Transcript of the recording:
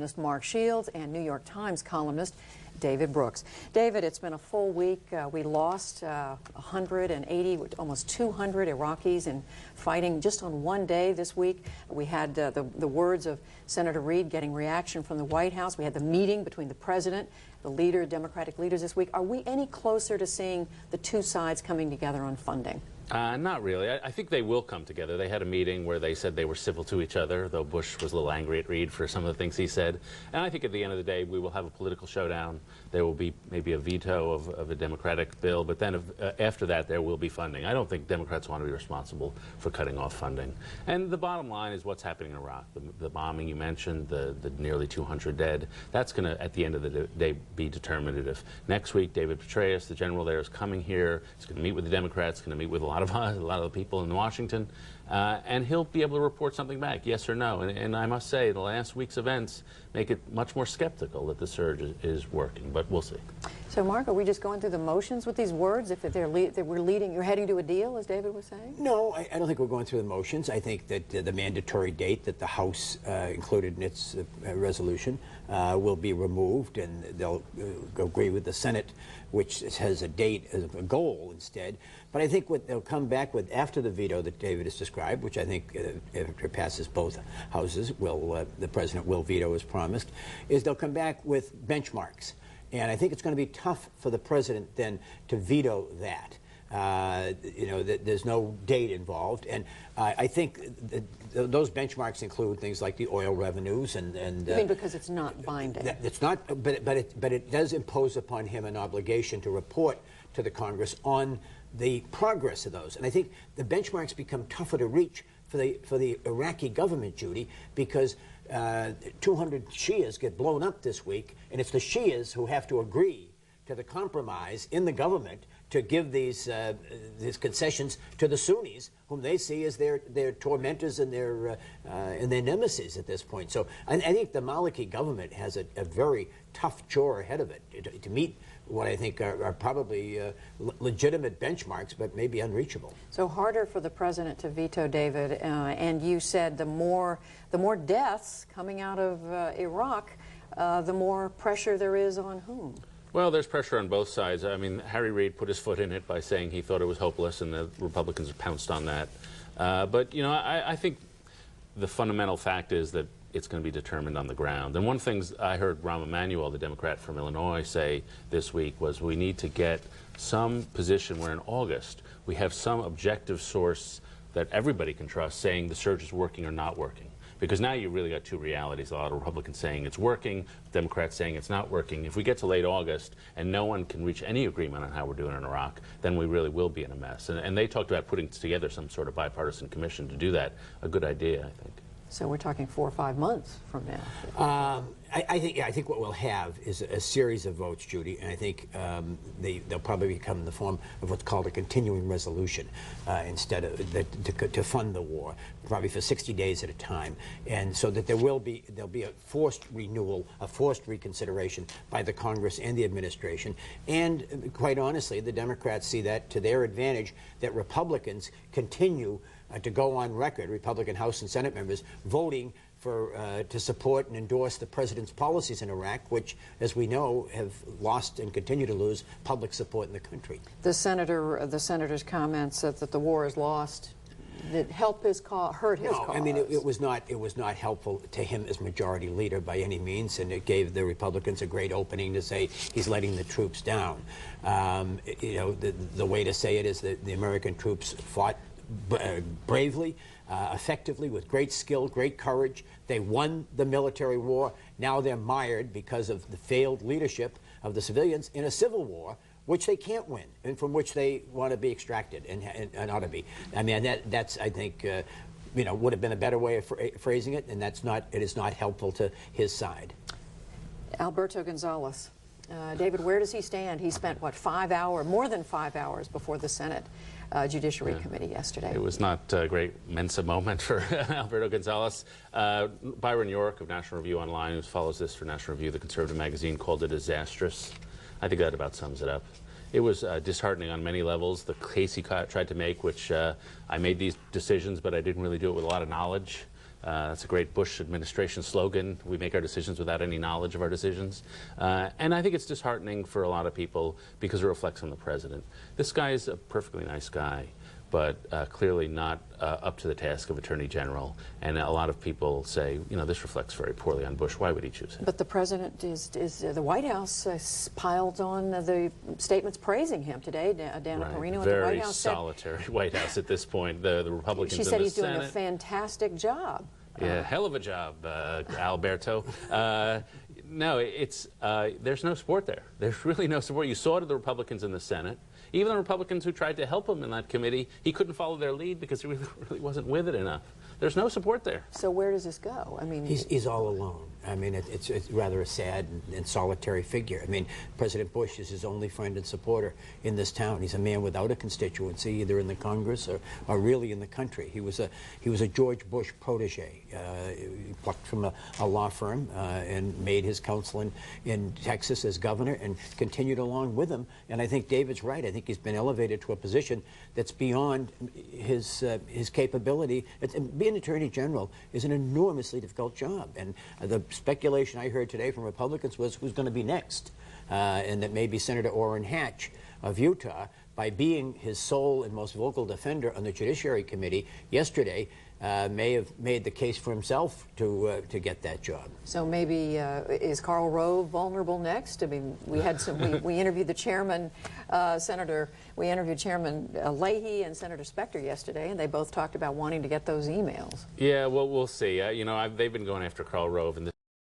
columnist Mark Shields and New York Times columnist David Brooks. David, it's been a full week. We lost 180, almost 200 Iraqis in fighting just on one day this week. We had the words of Senator Reid getting reaction from the White House. We had the meeting between the president, the Democratic leaders this week. Are we any closer to seeing the two sides coming together on funding? Not really. I think they will come together. They had a meeting where they said they were civil to each other, though Bush was a little angry at Reid for some of the things he said. And I think at the end of the day, we will have a political showdown. There will be maybe a veto of a Democratic bill, but then after that, there will be funding. I don't think Democrats want to be responsible for cutting off funding. And the bottom line is what's happening in Iraq. The bombing you mentioned, the nearly 200 dead, that's going to, at the end of the day, be determinative. Next week, David Petraeus, the general there, is coming here. He's going to meet with the Democrats, going to meet with a lot of the people in Washington, and he'll be able to report something back, yes or no. And I must say, the last week's events make it much more skeptical that the surge is working, but we'll see. So, Mark, are we just going through the motions with these words? If you're heading to a deal, as David was saying? No, I don't think we're going through the motions. I think that the mandatory date that the House included in its resolution will be removed, and they'll agree with the Senate, which has a date as a goal instead. But I think what they'll come back with after the veto that David has described, which I think if it passes both houses, the president will veto as promised, is they'll come back with benchmarks. And I think it's going to be tough for the president then to veto that. There's no date involved, and I think those benchmarks include things like the oil revenues and. You mean because it's not binding? It's not, but it does impose upon him an obligation to report to the Congress on the progress of those, and I think the benchmarks become tougher to reach for the Iraqi government, Judy, because 200 Shias get blown up this week, and it's the Shias who have to agree to the compromise in the government to give these concessions to the Sunnis, whom they see as their tormentors and their nemesis at this point. So I think the Maliki government has a very tough chore ahead of it to meet what I think are probably legitimate benchmarks, but maybe unreachable. So harder for the president to veto, David, and you said the more deaths coming out of Iraq, the more pressure there is on whom? Well, there's pressure on both sides. I mean, Harry Reid put his foot in it by saying he thought it was hopeless, and the Republicans pounced on that. But, you know, I think the fundamental fact is that it's going to be determined on the ground. And one thing I heard Rahm Emanuel, the Democrat from Illinois, say this week was we need to get some position where in August we have some objective source that everybody can trust saying the surge is working or not working. Because now you've really got two realities. A lot of Republicans saying it's working, Democrats saying it's not working. If we get to late August and no one can reach any agreement on how we're doing in Iraq, then we really will be in a mess. And they talked about putting together some sort of bipartisan commission to do that. A good idea, I think. So we're talking 4 or 5 months from now. I think what we'll have is a series of votes, Judy, and I think they'll probably become in the form of what's called a continuing resolution instead of to fund the war, probably for 60 days at a time, and so that there'll be a forced renewal, a forced reconsideration by the Congress and the administration, and quite honestly, the Democrats see that to their advantage, that Republicans continue to go on record, Republican House and Senate members, voting to support and endorse the president's policies in Iraq, which, as we know, have lost and continue to lose public support in the country. The senator's comments that the war is lost, that help his cause, hurt his cause. No, I mean it was not helpful to him as majority leader by any means, and it gave the Republicans a great opening to say he's letting the troops down. The way to say it is that the American troops fought bravely, effectively, with great skill, great courage. They won the military war. Now they're mired because of the failed leadership of the civilians in a civil war, which they can't win, and from which they want to be extracted and ought to be. I mean, that's I think, would have been a better way of phrasing it, and it is not helpful to his side. Alberto Gonzales. David, where does he stand? He spent, what, more than 5 hours before the Senate Judiciary Committee yesterday. It was not a great Mensa moment for Alberto Gonzales. Byron York of National Review Online, who follows this for National Review, the conservative magazine, called it disastrous. I think that about sums it up. It was disheartening on many levels. The case he tried to make, which I made these decisions, but I didn't really do it with a lot of knowledge. That's a great Bush administration slogan. We make our decisions without any knowledge of our decisions. And I think it's disheartening for a lot of people because it reflects on the president. This guy is a perfectly nice guy, but clearly not up to the task of Attorney General. And a lot of people say, you know, this reflects very poorly on Bush. Why would he choose him? But the president the White House piled on the statements praising him today. Dana Perino at the White House said, very solitary White House at this point. The Republicans she said in the he's doing Senate, a fantastic job. Yeah, hell of a job, Alberto. No, there's no support there. There's really no support. You saw it of the Republicans in the Senate. Even the Republicans who tried to help him in that committee, he couldn't follow their lead because he really wasn't with it enough. There's no support there. So where does this go? I mean, he's all alone. I mean, it's rather a sad and solitary figure. I mean, President Bush is his only friend and supporter in this town. He's a man without a constituency, either in the Congress or really in the country. He was a George Bush protege. He plucked from a law firm and made his counsel in Texas as governor and continued along with him. And I think David's right. I think he's been elevated to a position that's beyond his capability. Being Attorney General is an enormously difficult job. And the speculation I heard today from Republicans was who's going to be next, and that maybe Senator Orrin Hatch of Utah, by being his sole and most vocal defender on the Judiciary Committee yesterday, may have made the case for himself to get that job. So maybe is Karl Rove vulnerable next? I mean, we had we interviewed the chairman, we interviewed Chairman Leahy and Senator Specter yesterday, and they both talked about wanting to get those emails. Yeah, well, we'll see. You know, they've been going after Karl Rove, and